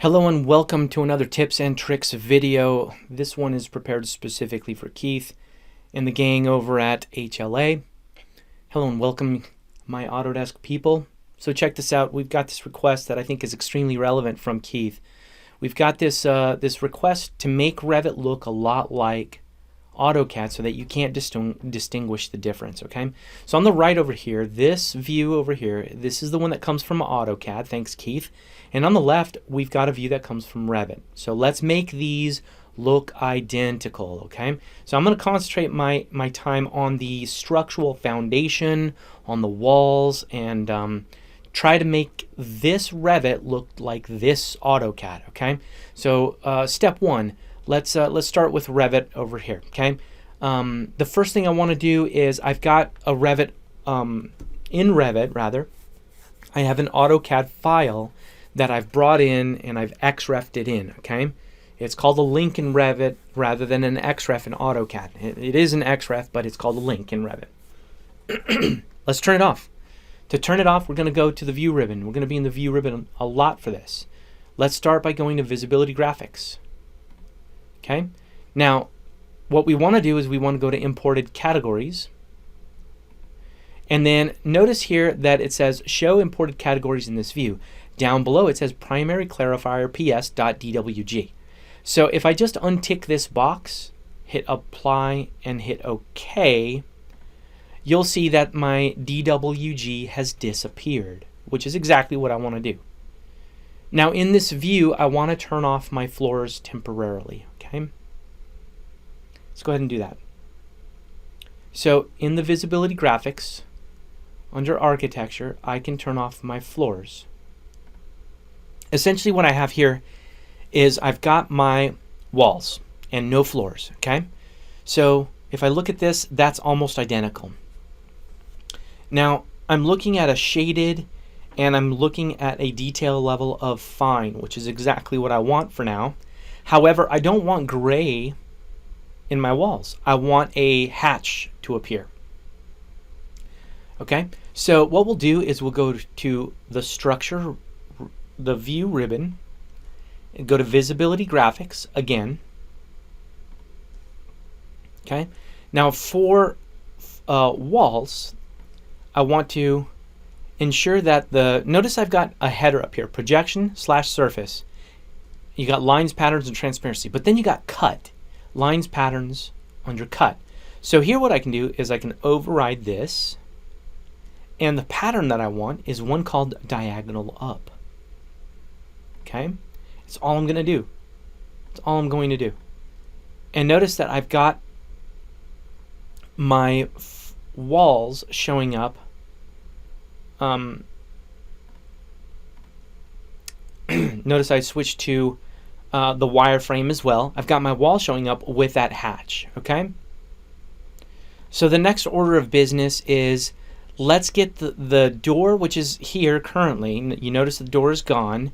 Hello and welcome to another tips and tricks video. This one is prepared specifically for Keith and the gang over at HLA. Hello and welcome, my Autodesk people. So check this out. We've got this request that I think is extremely relevant from Keith. We've got this this request to make Revit look a lot like AutoCAD so that you can't distinguish the difference, okay? So on the right over here, this view over here, this is the one that comes from AutoCAD, thanks Keith. And on the left, we've got a view that comes from Revit. So let's make these look identical, okay? So I'm going to concentrate my time on the structural foundation, on the walls, and try to make this Revit look like this AutoCAD, okay? So step one. Let's start with Revit over here, okay? The first thing I want to do is I've got a Revit, in Revit rather, I have an AutoCAD file that I've brought in and I've XREF'd it in, okay? It's called a link in Revit rather than an XREF in AutoCAD. It is an XREF, but it's called a link in Revit. Let's turn it off. To turn it off, we're going to go to the View ribbon. We're going to be in the View ribbon a lot for this. Let's start by going to Visibility Graphics. Okay, now what we want to do is we want to go to Imported Categories, and then notice here that it says Show Imported Categories in this view. Down below it says Primary Clarifier PS.dwg. So if I just untick this box, hit Apply and hit OK, you'll see that my DWG has disappeared, which is exactly what I want to do. Now in this view, I want to turn off my floors temporarily, okay? Let's go ahead and do that. So in the Visibility Graphics, under Architecture, I can turn off my floors. Essentially what I have here is I've got my walls and no floors, okay? So if I look at this, that's almost identical. Now I'm looking at a shaded and I'm looking at a detail level of fine, which is exactly what I want for now. However, I don't want gray in my walls. I want a hatch to appear. Okay, so what we'll do is we'll go to the Structure, the View ribbon, and go to Visibility Graphics again. Okay, now for walls, I want to ensure that notice I've got a header up here, projection / surface. You got lines, patterns, and transparency, but then you got cut, lines, patterns, under cut. So here what I can do is I can override this, and the pattern that I want is one called diagonal up. Okay, it's all I'm going to do. It's all I'm going to do. And notice that I've got my walls showing up. Notice I switched to the wireframe as well. I've got my wall showing up with that hatch, okay? So the next order of business is let's get the door, which is here currently. You notice the door is gone,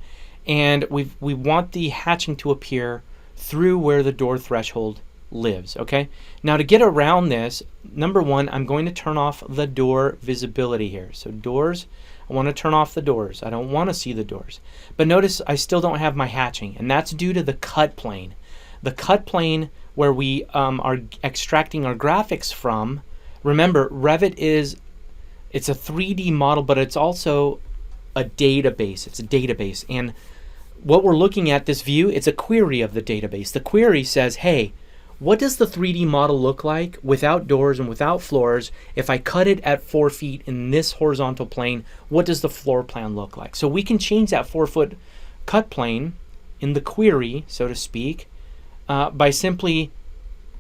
and we want the hatching to appear through where the door threshold lives, okay? Now to get around this, number one, I'm going to turn off the door visibility here. So doors, I want to turn off the doors. I don't want to see the doors. But notice I still don't have my hatching, and that's due to the cut plane. The cut plane where we are extracting our graphics from. Remember, Revit it's a 3D model, but it's also a database. It's a database, and what we're looking at, this view, it's a query of the database. The query says, hey, what does the 3D model look like without doors and without floors? If I cut it at 4 feet in this horizontal plane, what does the floor plan look like? So we can change that 4-foot cut plane in the query, so to speak, by simply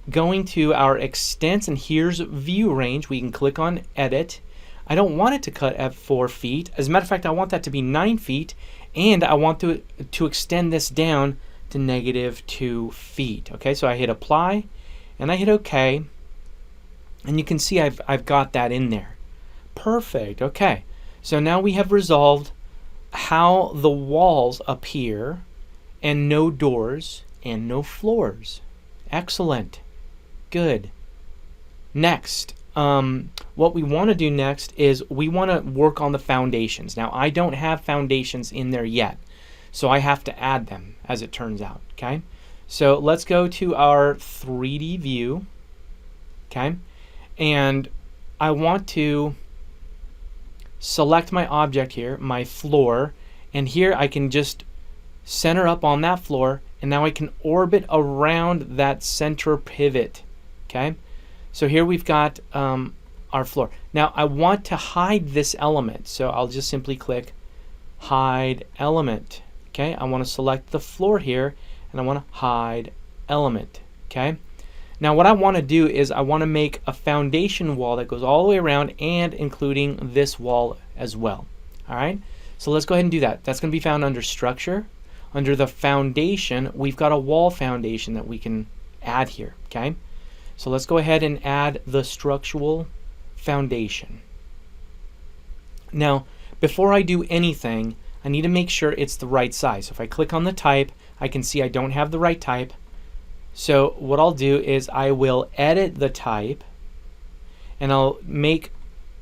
going to our extents, and here's view range. We can click on edit. I don't want it to cut at 4 feet. As a matter of fact, I want that to be 9 feet, and I want to extend this down to -2 feet. Okay, so I hit apply and I hit OK, and you can see I've got that in there. Perfect. Okay, so now we have resolved how the walls appear, and no doors and no floors. Excellent. Good. Next, what we want to do next is we want to work on the foundations. Now I don't have foundations in there yet. So I have to add them, as it turns out. Okay, so let's go to our 3D view. Okay, and I want to select my object here, my floor, and here I can just center up on that floor, and now I can orbit around that center pivot. Okay, so here we've got our floor. Now I want to hide this element, so I'll just simply click hide element. Okay, I want to select the floor here, and I want to hide element. Okay, now what I want to do is I want to make a foundation wall that goes all the way around and including this wall as well. All right, so let's go ahead and do that. That's going to be found under structure. Under the foundation, we've got a wall foundation that we can add here. Okay, so let's go ahead and add the structural foundation. Now, before I do anything, I need to make sure it's the right size. So if I click on the type, I can see I don't have the right type. So what I'll do is I will edit the type, and I'll make,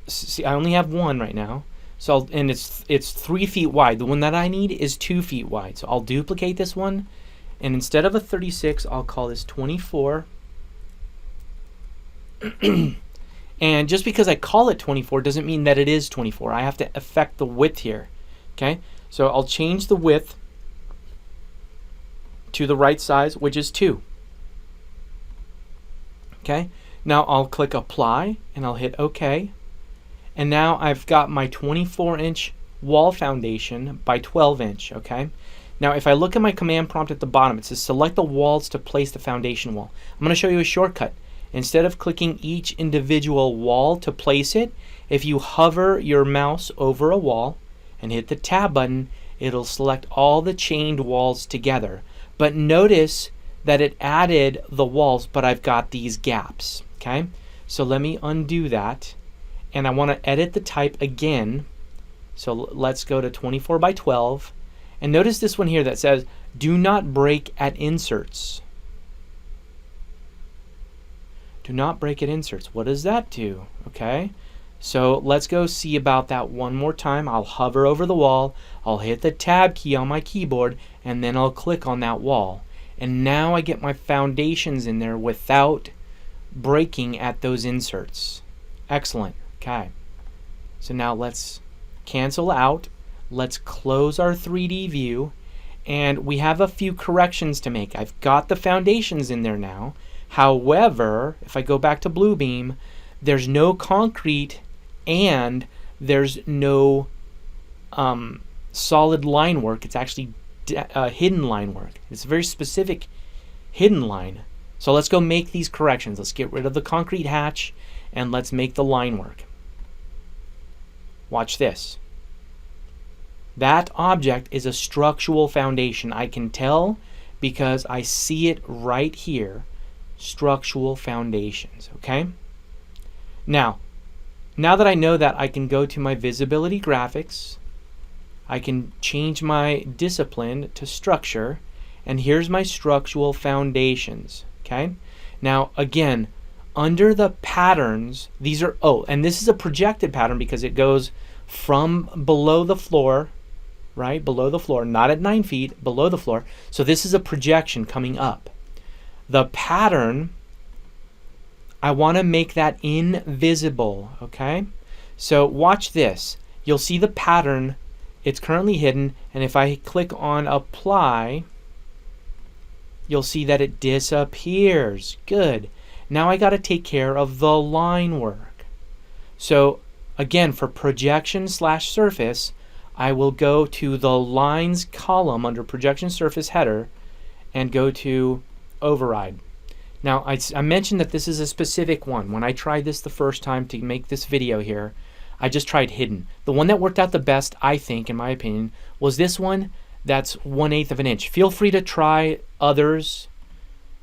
see, I only have one right now. So and it's 3 feet wide. The one that I need is 2 feet wide. So I'll duplicate this one, and instead of a 36, I'll call this 24. And just because I call it 24 doesn't mean that it is 24. I have to affect the width here. Okay, so I'll change the width to the right size, which is 2. Okay, now I'll click apply and I'll hit OK. And now I've got my 24-inch wall foundation by 12-inch. Okay, now if I look at my command prompt at the bottom, it says select the walls to place the foundation wall. I'm going to show you a shortcut. Instead of clicking each individual wall to place it, if you hover your mouse over a wall and hit the tab button, it'll select all the chained walls together. But notice that it added the walls, but I've got these gaps. Okay, so let me undo that, and I want to edit the type again. So let's go to 24 by 12, and notice this one here that says do not break at inserts. Do not break at inserts. What does that do? Okay, so let's go see about that one more time. I'll hover over the wall, I'll hit the tab key on my keyboard, and then I'll click on that wall. And now I get my foundations in there without breaking at those inserts. Excellent. Okay, so now let's cancel out. Let's close our 3D view, and we have a few corrections to make. I've got the foundations in there now. However, if I go back to Bluebeam, there's no concrete and there's no solid line work. It's actually hidden line work. It's a very specific hidden line. So let's go make these corrections. Let's get rid of the concrete hatch and let's make the line work. Watch this. That object is a structural foundation. I can tell because I see it right here. Structural foundations. Okay, now that I know that, I can go to my visibility graphics, I can change my discipline to structure, and here's my structural foundations. Okay, now again, under the patterns, these are, oh, and this is a projected pattern because it goes from below the floor, right, below the floor, not at 9 feet, below the floor. So this is a projection coming up. The pattern, I want to make that invisible. Okay, so watch this. You'll see the pattern. It's currently hidden, and if I click on apply, you'll see that it disappears. Good. Now I got to take care of the line work. So again, for projection slash surface, I will go to the lines column under projection surface header and go to override. Now I mentioned that this is a specific one. When I tried this the first time to make this video here, I just tried hidden. The one that worked out the best, I think, in my opinion, was this one. That's 1/8 of an inch. Feel free to try others,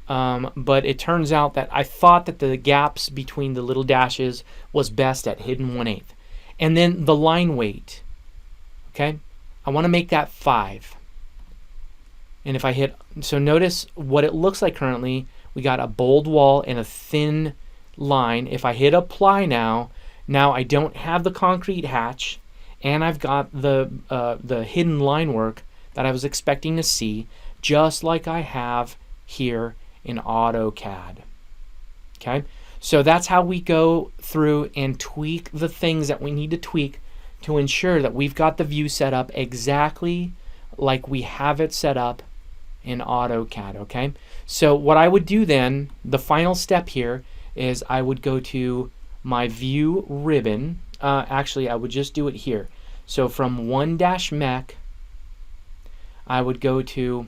but it turns out that I thought that the gaps between the little dashes was best at hidden 1/8. And then the line weight. Okay, I want to make that 5. And if I hit, so notice what it looks like currently. We got a bold wall and a thin line. If I hit apply now I don't have the concrete hatch, and I've got the hidden line work that I was expecting to see, just like I have here in AutoCAD. Okay, so that's how we go through and tweak the things that we need to tweak to ensure that we've got the view set up exactly like we have it set up in AutoCAD. Okay, so what I would do then, the final step here, is I would go to my view ribbon. Actually, I would just do it here. So from 1-mech, I would go to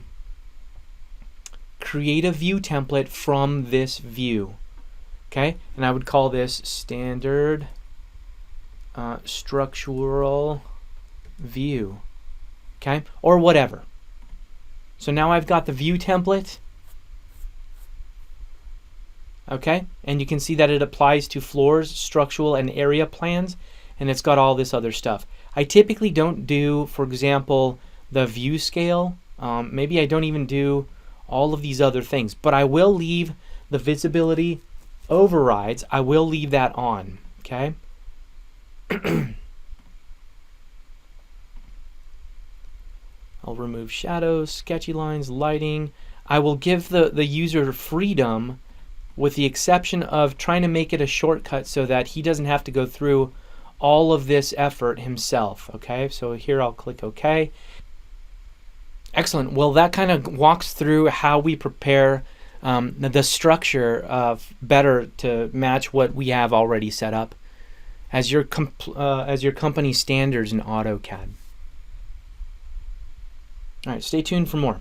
create a view template from this view. Okay, and I would call this standard structural view. Okay, or whatever. So now I've got the view template. Okay, and you can see that it applies to floors, structural, and area plans, and it's got all this other stuff. I typically don't do, for example, the view scale. Maybe I don't even do all of these other things, but I will leave the visibility overrides. I will leave that on. Okay. I'll remove shadows, sketchy lines, lighting. I will give the user freedom, with the exception of trying to make it a shortcut so that he doesn't have to go through all of this effort himself. Okay, so here I'll click OK. Excellent. Well, that kind of walks through how we prepare the structure better to match what we have already set up as your company standards in AutoCAD. All right, stay tuned for more.